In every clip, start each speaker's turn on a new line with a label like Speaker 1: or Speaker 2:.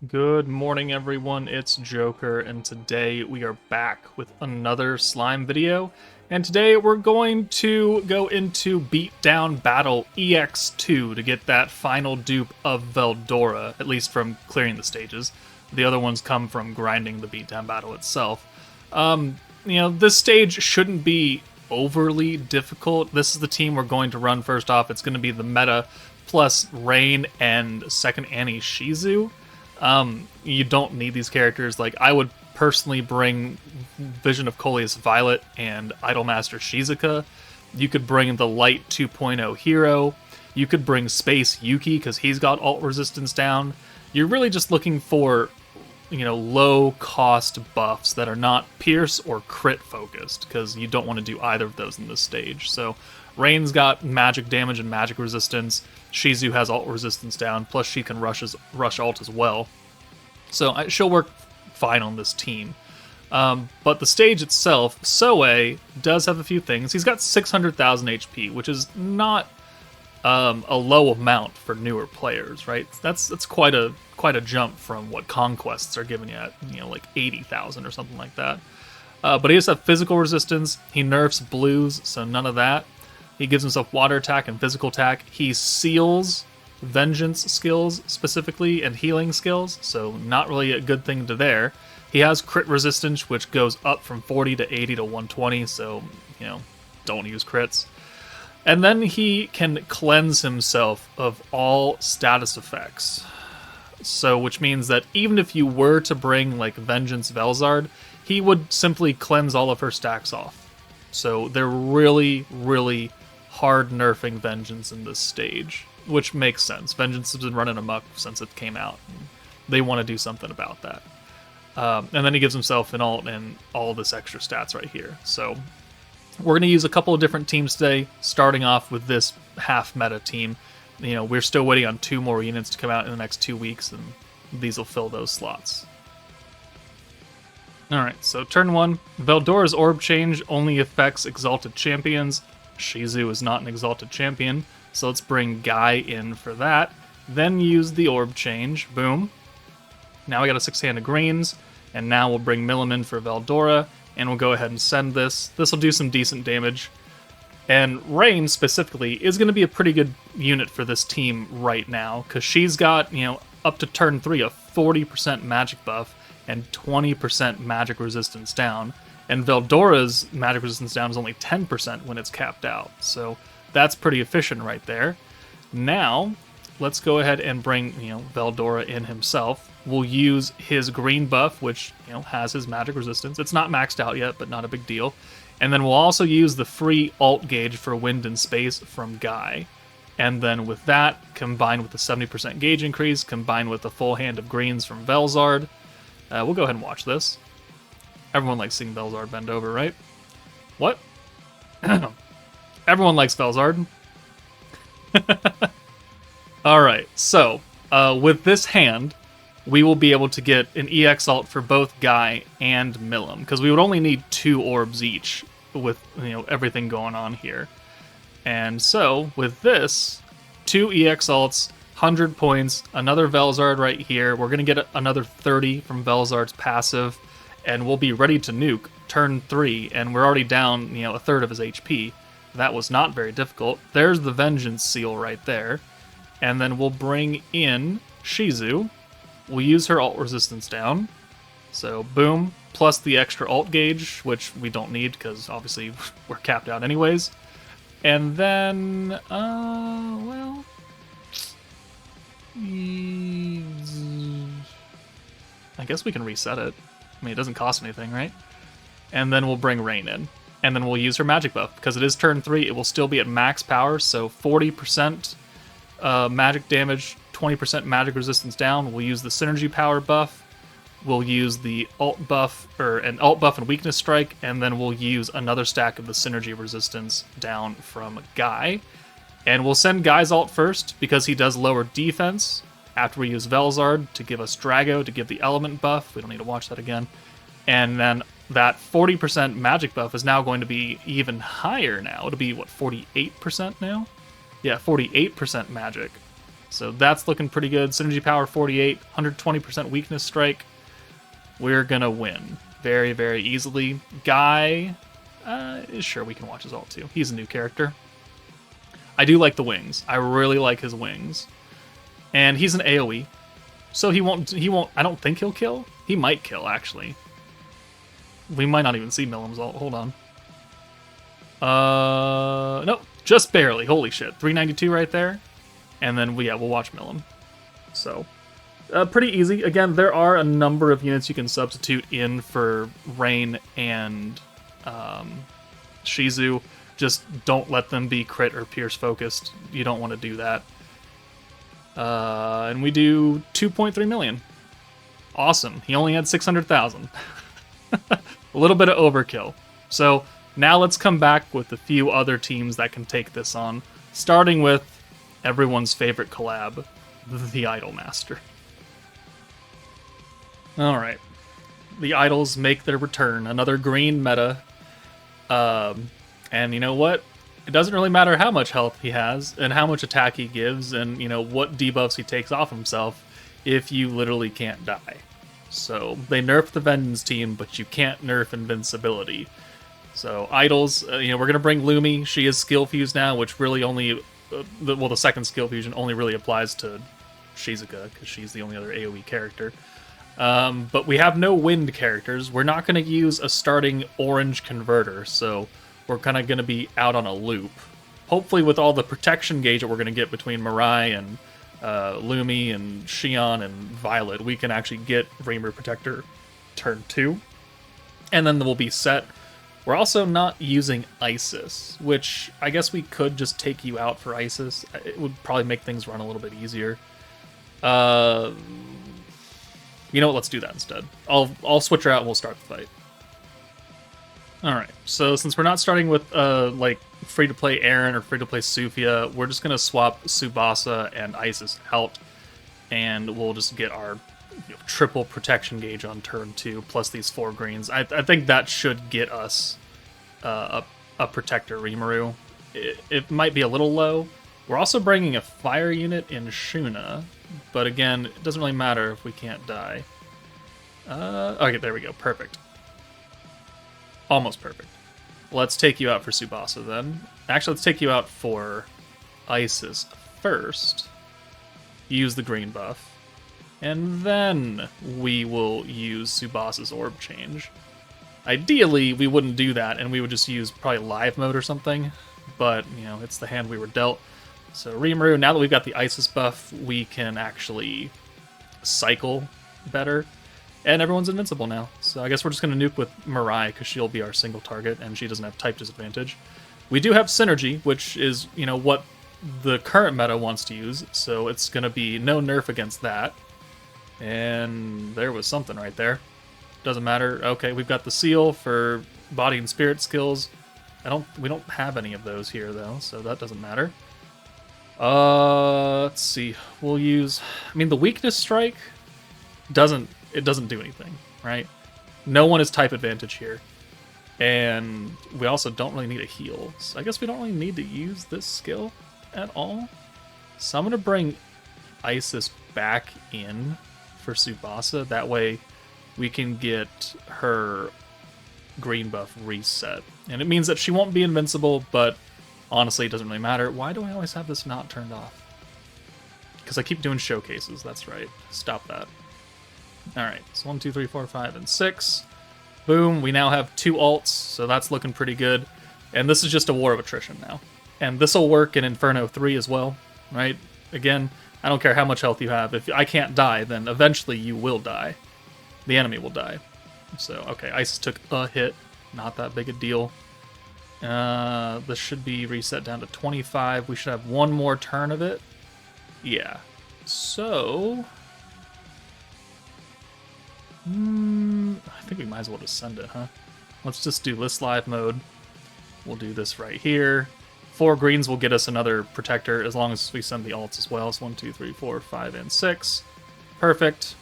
Speaker 1: Good morning, everyone. It's Joker, and today we are back with another slime video. And today we're going to go into Beatdown Battle EX2 to get that final dupe of Veldora, at least from clearing the stages. The other ones come from grinding the Beatdown Battle itself. This stage shouldn't be overly difficult. This is the team we're going to run first off. It's going to be the meta plus Rain and second Annie Shizu. You don't need these characters. Like, I would personally bring Vision of Coleus Violet and Idolmaster Shizuka. You could bring the Light 2.0 hero. You could bring Space Yuki because he's got ult resistance down. You're really just looking for, low cost buffs that are not pierce or crit focused because you don't want to do either of those in this stage. So Rain's got magic damage and magic resistance. Shizu has ult resistance down, plus she can rush ult as well. So she'll work fine on this team. But the stage itself, Soe does have a few things. He's got 600,000 HP, which is not a low amount for newer players, right? That's quite a jump from what conquests are giving you at, like 80,000 or something like that. But he does have physical resistance. He nerfs blues, so none of that. He gives himself water attack and physical attack. He seals vengeance skills specifically and healing skills, so not really a good thing to there. He has crit resistance, which goes up from 40 to 80 to 120, so, don't use crits. And then he can cleanse himself of all status effects. So, which means that even if you were to bring, like, Vengeance Velzard, he would simply cleanse all of her stacks off. So they're really, really hard nerfing Vengeance in this stage, which makes sense. Vengeance has been running amok since it came out. They want to do something about that. And then he gives himself an ult and all this extra stats right here. So we're going to use a couple of different teams today, starting off with this half meta team. We're still waiting on 2 more units to come out in the next 2 weeks, and these will fill those slots. Alright, so turn 1. Veldora's orb change only affects Exalted Champions. Shizu is not an Exalted Champion, so let's bring Guy in for that. Then use the orb change. Boom. Now we got a 6-handed greens, and now we'll bring Milliman for Veldora, and we'll go ahead and send this. This will do some decent damage. And Rain, specifically, is going to be a pretty good unit for this team right now, because she's got, up to turn 3 a 40% magic buff and 20% magic resistance down. And Veldora's magic resistance down is only 10% when it's capped out. So that's pretty efficient right there. Now, let's go ahead and bring, Veldora in himself. We'll use his green buff, which, has his magic resistance. It's not maxed out yet, but not a big deal. And then we'll also use the free ult gauge for wind and space from Guy. And then with that, combined with the 70% gauge increase, combined with the full hand of greens from Velzard, we'll go ahead and watch this. Everyone likes seeing Velzard bend over, right? What? Everyone likes Velzard. Alright, so, with this hand, we will be able to get an EX ult for both Guy and Millim, because we would only need 2 orbs each with, everything going on here. And so, with this, 2 EX ults, 100 points, another Velzard right here. We're going to get another 30 from Velzard's passive, and we'll be ready to nuke turn 3, and we're already down, a third of his HP. That was not very difficult. There's the Vengeance seal right there. And then we'll bring in Shizu. We'll use her ult resistance down. So, boom, plus the extra ult gauge, which we don't need because obviously we're capped out anyways. And then, I guess we can reset it. I mean, it doesn't cost anything, right? And then we'll bring Rain in. And then we'll use her magic buff. Because it is turn 3, it will still be at max power, so 40% magic damage, 20% magic resistance down. We'll use the synergy power buff. We'll use the ult buff, or an ult buff and weakness strike, and then we'll use another stack of the synergy resistance down from Guy. And we'll send Guy's ult first, because he does lower defense, after we use Velzard to give us Drago, to give the element buff. We don't need to watch that again. And then that 40% magic buff is now going to be even higher now. It'll be, 48% now? Yeah, 48% magic. So that's looking pretty good. Synergy power 48, 120% weakness strike. We're gonna win very, very easily. Guy, sure, we can watch his ult too. He's a new character. I do like the wings. I really like his wings. And he's an AoE, so he won't, I don't think he'll kill. He might kill, actually. We might not even see Millim's ult. Hold on. No, just barely. Holy shit. 392 right there. And then, we'll watch Millim. So, pretty easy. Again, there are a number of units you can substitute in for Rain and Shizu. Just don't let them be crit or pierce focused. You don't want to do that. And we do 2.3 million. Awesome. He only had 600,000. A little bit of overkill. So now let's come back with a few other teams that can take this on, starting with everyone's favorite collab, the Idolmaster. Alright. The Idols make their return. Another green meta. And you know what? It doesn't really matter how much health he has, and how much attack he gives, and you know what debuffs he takes off himself, if you literally can't die. So they nerfed the Vengeance team, but you can't nerf invincibility. So Idols, we're gonna bring Lumi. She is skill fused now, which really only, the second skill fusion only really applies to Shizuka, because she's the only other AoE character. But we have no wind characters. We're not gonna use a starting orange converter, so we're kind of going to be out on a loop. Hopefully with all the protection gauge that we're going to get between Mirai and Lumi and Xion and Violet, we can actually get Reamer Protector turn 2. And then we'll be set. We're also not using Isis, which I guess we could just take you out for Isis. It would probably make things run a little bit easier. You know what, let's do that instead. I'll switch her out and we'll start the fight. Alright, so since we're not starting with, like, free-to-play Aaron or free-to-play Sufia, we're just going to swap Tsubasa and Isis out, and we'll just get our triple protection gauge on turn 2, plus these 4 greens. I think that should get us a Protector Rimuru. It might be a little low. We're also bringing a fire unit in Shuna, but again, it doesn't really matter if we can't die. Okay, there we go, perfect. Almost perfect. Let's take you out for Tsubasa then. Actually, let's take you out for Isis first. Use the green buff. And then we will use Tsubasa's orb change. Ideally, we wouldn't do that, and we would just use probably live mode or something. But, it's the hand we were dealt. So Rimuru, now that we've got the Isis buff, we can actually cycle better. And everyone's invincible now. So I guess we're just going to nuke with Mirai, because she'll be our single target, and she doesn't have type disadvantage. We do have Synergy, which is, what the current meta wants to use, so it's going to be no nerf against that. And there was something right there. Doesn't matter. Okay, we've got the Seal for body and spirit skills. We don't have any of those here, though, so that doesn't matter. Let's see. We'll use... the weakness strike doesn't do anything, right? No one is type advantage here. And we also don't really need a heal. So I guess we don't really need to use this skill at all. So I'm going to bring Isis back in for Tsubasa. That way we can get her green buff reset. And it means that she won't be invincible, but honestly, it doesn't really matter. Why do I always have this not turned off? Because I keep doing showcases, that's right. Stop that. Alright, so 1, 2, 3, 4, 5, and 6. Boom, we now have 2 ults, so that's looking pretty good. And this is just a war of attrition now. And this will work in Inferno 3 as well, right? Again, I don't care how much health you have. If I can't die, then eventually you will die. The enemy will die. So, okay, Isis took a hit. Not that big a deal. This should be reset down to 25. We should have one more turn of it. Yeah. So... I think we might as well just send it, huh? Let's just do list live mode. We'll do this right here. 4 greens will get us another protector as long as we send the ults as well. So 1, 2, 3, 4, 5, and 6. Perfect.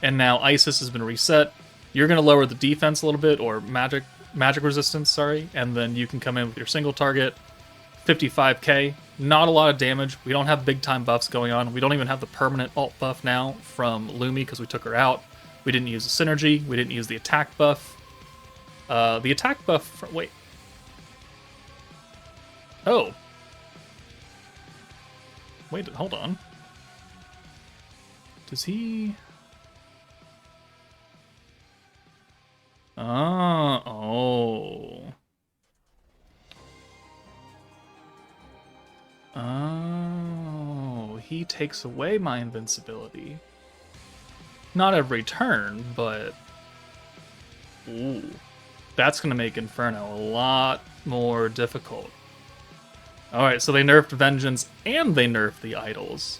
Speaker 1: And now Isis has been reset. You're going to lower the defense a little bit, or magic resistance, sorry, and then you can come in with your single target, 55k, Not a lot of damage. We don't have big time buffs going on. We don't even have the permanent alt buff now from Lumi because we took her out. We didn't use the synergy. We didn't use the attack buff. The attack buff... Wait. Oh. Wait, hold on. Does he... Oh. Oh, he takes away my invincibility. Not every turn, but... Ooh. That's going to make Inferno a lot more difficult. Alright, so they nerfed Vengeance and they nerfed the idols.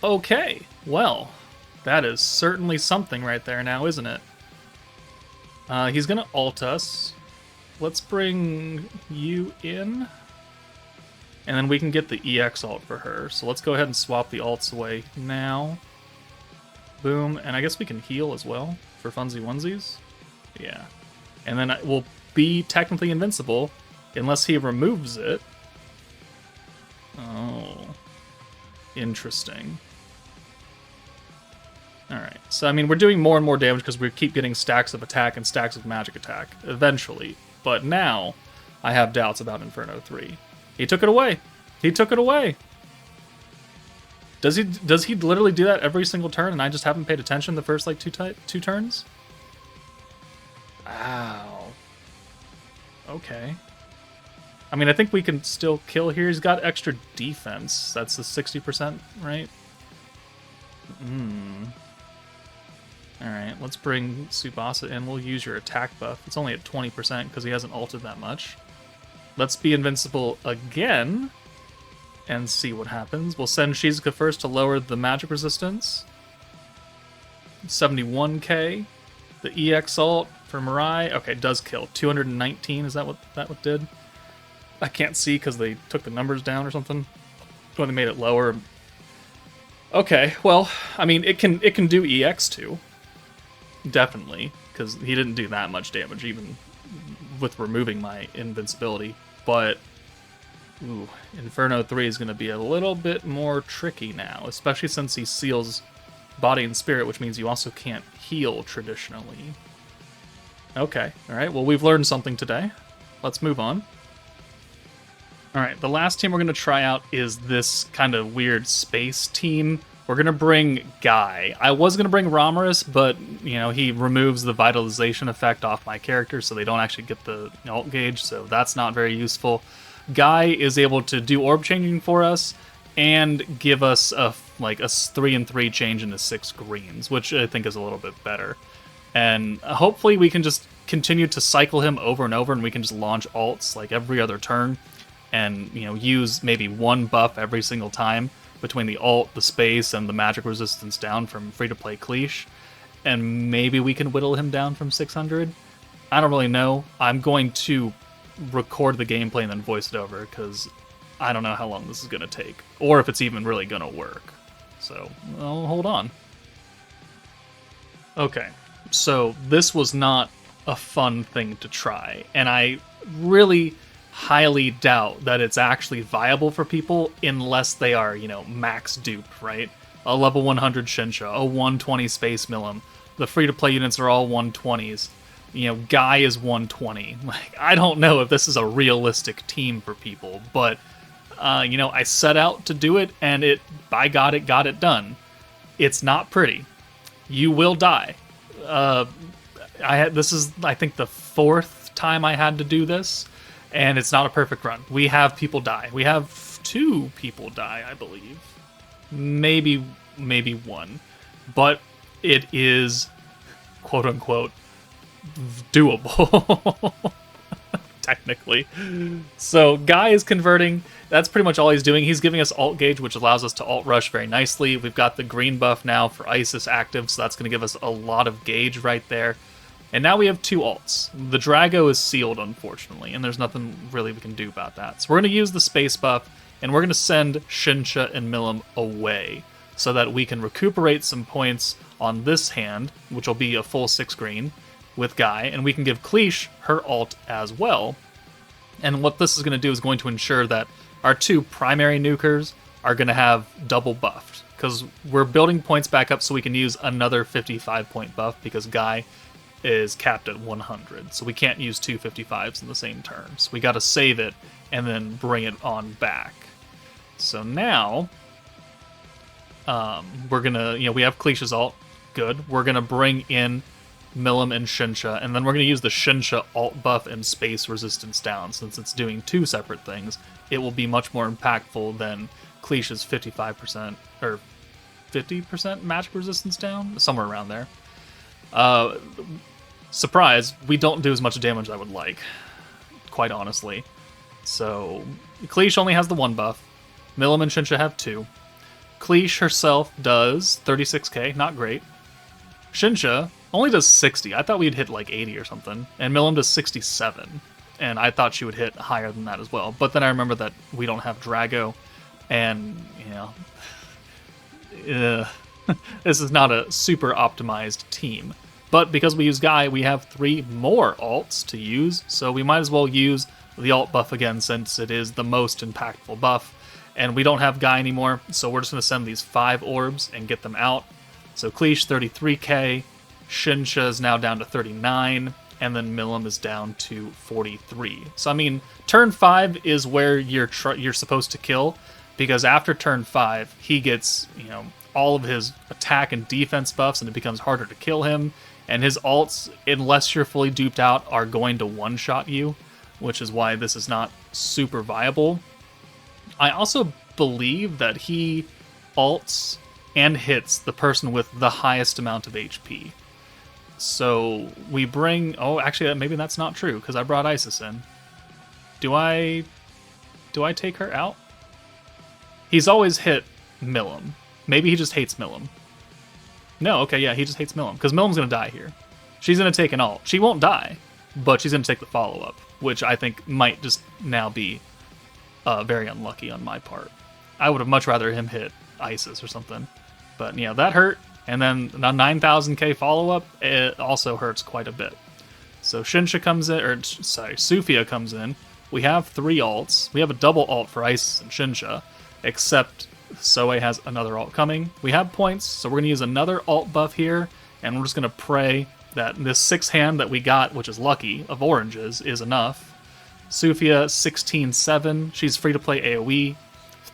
Speaker 1: Okay, well, that is certainly something right there now, isn't it? He's going to ult us. Let's bring you in. And then we can get the EX ult for her. So let's go ahead and swap the ults away now. Boom. And I guess we can heal as well for funsy onesies. Yeah. And then we'll be technically invincible unless he removes it. Oh. Interesting. Alright. So, I mean, we're doing more and more damage because we keep getting stacks of attack and stacks of magic attack eventually. But now I have doubts about Inferno 3. He took it away. He took it away. Does he literally do that every single turn and I just haven't paid attention the first, like, two turns? Wow. Okay. I mean, I think we can still kill here. He's got extra defense. That's the 60%, right? Alright, let's bring Tsubasa in. We'll use your attack buff. It's only at 20% because he hasn't ulted that much. Let's be invincible again and see what happens. We'll send Shizuka first to lower the magic resistance. 71k. The EX ult for Mirai. Okay, does kill. 219, is that what did? I can't see because they took the numbers down or something. When they made it lower. Okay, well, I mean, it can do EX2. Definitely, because he didn't do that much damage, even with removing my invincibility. But, ooh, Inferno 3 is going to be a little bit more tricky now, especially since he seals body and spirit, which means you also can't heal traditionally. Okay, alright, well, we've learned something today. Let's move on. Alright, the last team we're going to try out is this kind of weird space team. We're going to bring Guy. I was going to bring Romorus, but, you know, he removes the vitalization effect off my character, so they don't actually get the ult gauge, so that's not very useful. Guy is able to do orb changing for us and give us a 3-3 change into 6 greens, which I think is a little bit better. And hopefully we can just continue to cycle him over and over, and we can just launch ults like every other turn and, you know, use maybe one buff every single time between the ult, the space, and the magic resistance down from free-to-play Cleash. And maybe we can whittle him down from 600. I don't really know. I'm going to record the gameplay and then voice it over, because I don't know how long this is going to take, or if it's even really going to work. So, well, hold on. Okay, so this was not a fun thing to try, and I really highly doubt that it's actually viable for people unless they are, you know, max dupe, right? A level 100 Shinsha, a 120 Space Milim. The free-to-play units are all 120s. You know, Guy is 120. Like, I don't know if this is a realistic team for people, but, you know, I set out to do it, and by God, it got it done. It's not pretty. You will die. This is, I think, the 4th time I had to do this, and it's not a perfect run. We have people die. We have 2 people die, I believe. Maybe 1. But it is, quote-unquote, doable. Technically. So, Guy is converting. That's pretty much all he's doing. He's giving us ult gauge, which allows us to ult rush very nicely. We've got the green buff now for Isis active, so that's going to give us a lot of gauge right there. And now we have 2 ults. The Drago is sealed, unfortunately, and there's nothing really we can do about that. So we're going to use the space buff, and we're going to send Shinsha and Milim away so that we can recuperate some points on this hand, which will be a full 6 green with Guy, and we can give Cleash her ult as well, And what this is going to do is going to ensure that our two primary nukers are going to have double buffed, because we're building points back up so we can use another 55-point buff, because Guy is capped at 100, so we can't use two 55s in the same turn. So we got to save it and then bring it on back. So now, we're going to, we have Klish's ult, good. We're going to bring in Milim and Shinsha, and then we're going to use the Shinsha alt buff and space resistance down. Since it's doing two separate things, it will be much more impactful than Klish's 55% or 50% magic resistance down, somewhere around there. Surprise, we don't do as much damage as I would like, quite honestly. So, Klish only has the one buff. Milim and Shinsha have two. Klish herself does 36k, not great. Shinsha only does 60. I thought we'd hit like 80 or something. And Milim does 67. And I thought she would hit higher than that as well. But then I remember that we don't have Drago. And, this is not a super optimized team. But because we use Guy, we have 3 more alts to use. So we might as well use the alt buff again, since it is the most impactful buff. And we don't have Guy anymore. So we're just going to send these 5 orbs and get them out. So Klish 33k. Shinsha is now down to 39, and then Milim is down to 43. So I mean, turn 5 is where you're supposed to kill, because after turn 5, he gets all of his attack and defense buffs, and it becomes harder to kill him. And his ults, unless you're fully duped out, are going to one-shot you, which is why this is not super viable. I also believe that he ults and hits the person with the highest amount of HP. So we bring... Oh, actually, maybe that's not true, because I brought Isis in. Do I take her out? He's always hit Milim. Maybe he just hates Milim. No, okay, yeah, he just hates Milim, because Milim's going to die here. She's going to take an ult. She won't die, but she's going to take the follow-up, which I think might just now be very unlucky on my part. I would have much rather him hit Isis or something. But, that hurt. And then a 9,000k follow-up, it also hurts quite a bit. So Shinsha comes in, or sorry, Sufia comes in. We have 3 alts. We have a double ult for Isis and Shinsha, except Soe has another ult coming. We have points, so we're going to use another ult buff here, and we're just going to pray that this 6 hand that we got, which is lucky, of oranges, is enough. Sufia, 16-7. She's free to play AoE.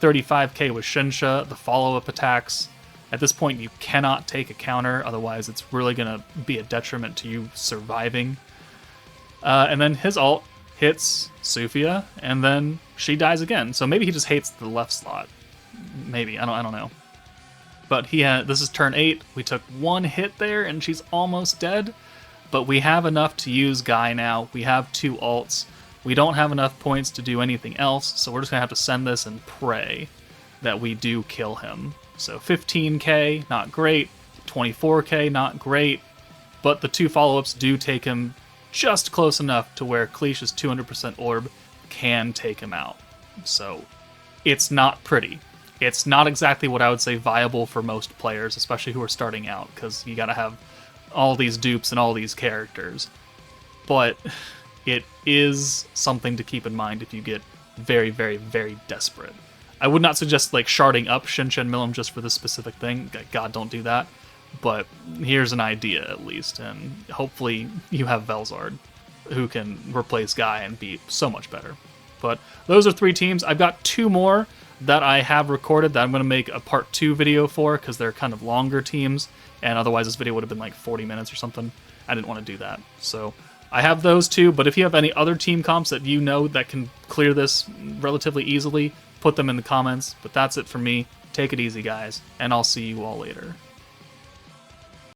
Speaker 1: 35k with Shinsha, the follow-up attacks. At this point, you cannot take a counter, otherwise it's really going to be a detriment to you surviving. And then his ult hits Sufia, and then she dies again. So maybe he just hates the left slot. Maybe, I don't know. But this is turn 8. We took 1 hit there, and she's almost dead. But we have enough to use Guy now. We have 2 ults. We don't have enough points to do anything else, so we're just going to have to send this and pray that we do kill him. So 15k, not great. 24k, not great. But the 2 follow-ups do take him just close enough to where Klish's 200% orb can take him out. So it's not pretty. It's not exactly what I would say viable for most players, especially who are starting out, because you gotta have all these dupes and all these characters. But it is something to keep in mind if you get very, very, very desperate. I would not suggest sharding up Shinsha and Milim just for this specific thing. God, don't do that. But here's an idea, at least, and hopefully you have Velzard, who can replace Guy and be so much better. But those are 3 teams. I've got 2 more that I have recorded that I'm going to make a part 2 video for, because they're kind of longer teams, and otherwise this video would have been 40 minutes or something. I didn't want to do that. So I have those 2, but if you have any other team comps that you know that can clear this relatively easily, put them in the comments. But that's it for me. Take it easy, guys, and I'll see you all later.